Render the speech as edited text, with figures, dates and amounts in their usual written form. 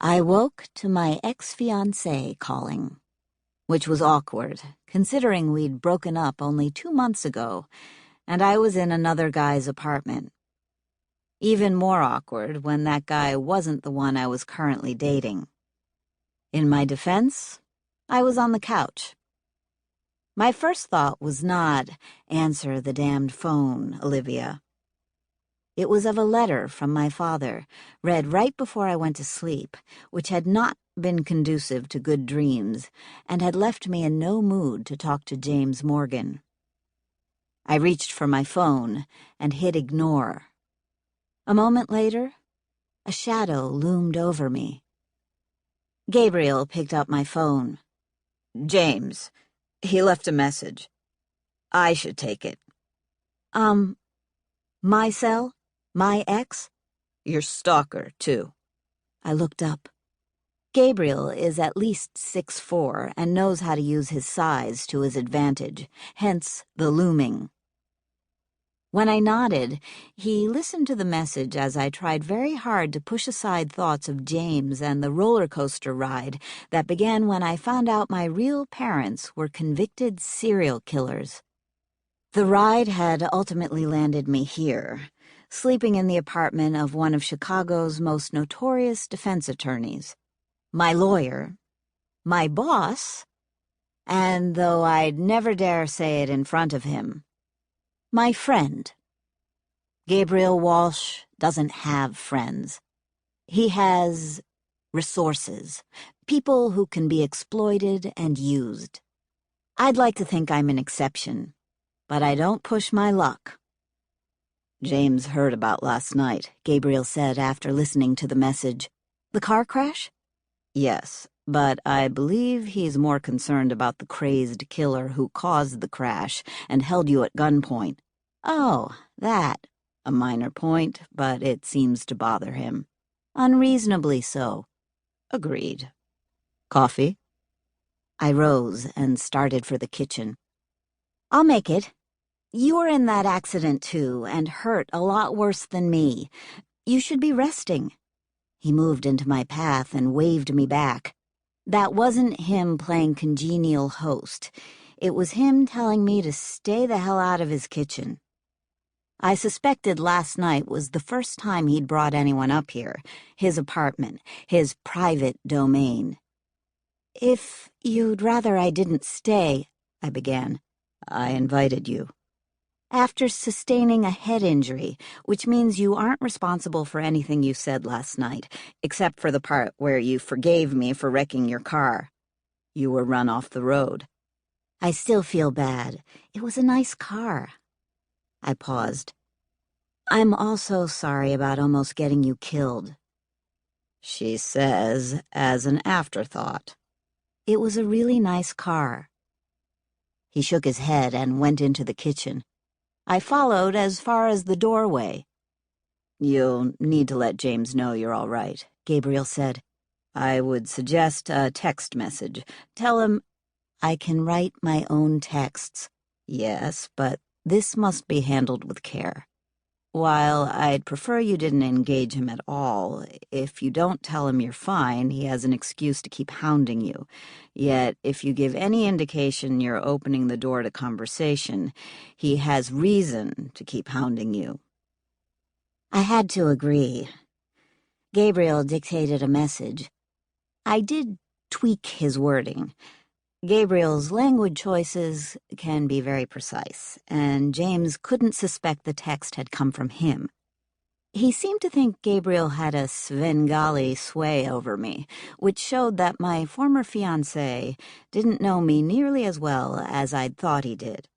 I woke to my ex-fiancé calling, which was awkward, considering we'd broken up only 2 months ago, and I was in another guy's apartment. Even more awkward when that guy wasn't the one I was currently dating. In my defense, I was on the couch. My first thought was not, "Answer the damned phone, Olivia." It was of a letter from my father, read right before I went to sleep, which had not been conducive to good dreams, and had left me in no mood to talk to James Morgan. I reached for my phone and hit ignore. A moment later, a shadow loomed over me. Gabriel picked up my phone. "James, he left a message. I should take it." My cell? My ex? Your stalker, too." I looked up. Gabriel is at least 6'4" and knows how to use his size to his advantage, hence the looming. When I nodded, he listened to the message as I tried very hard to push aside thoughts of James and the roller coaster ride that began when I found out my real parents were convicted serial killers. The ride had ultimately landed me here, sleeping in the apartment of one of Chicago's most notorious defense attorneys, my lawyer, my boss, and though I'd never dare say it in front of him, my friend. Gabriel Walsh doesn't have friends. He has resources, people who can be exploited and used. I'd like to think I'm an exception, but I don't push my luck. "James heard about last night," Gabriel said after listening to the message. The car crash? "Yes, but I believe he's more concerned about the crazed killer who caused the crash and held you at gunpoint." Oh, that. A minor point, but it seems to bother him. Unreasonably so. Agreed. Coffee? I rose and started for the kitchen. "I'll make it. You were in that accident too, and hurt a lot worse than me. You should be resting." He moved into my path and waved me back. That wasn't him playing congenial host. It was him telling me to stay the hell out of his kitchen. I suspected last night was the first time he'd brought anyone up here, his apartment, his private domain. "If you'd rather I didn't stay," I began. "I invited you." "After sustaining a head injury, which means you aren't responsible for anything you said last night, except for the part where you forgave me for wrecking your car. You were run off the road." "I still feel bad. It was a nice car." I paused. "I'm also sorry about almost getting you killed." She says, as an afterthought. "It was a really nice car." He shook his head and went into the kitchen. I followed as far as the doorway. "You'll need to let James know you're all right," Gabriel said. "I would suggest a text message. Tell him—" "I can write my own texts." "Yes, but this must be handled with care. While I'd prefer you didn't engage him at all, if you don't tell him you're fine, he has an excuse to keep hounding you. Yet, if you give any indication you're opening the door to conversation, he has reason to keep hounding you." I had to agree. Gabriel dictated a message. I did tweak his wording. Gabriel's language choices can be very precise, and James couldn't suspect the text had come from him. He seemed to think Gabriel had a Svengali sway over me, which showed that my former fiancé didn't know me nearly as well as I'd thought he did.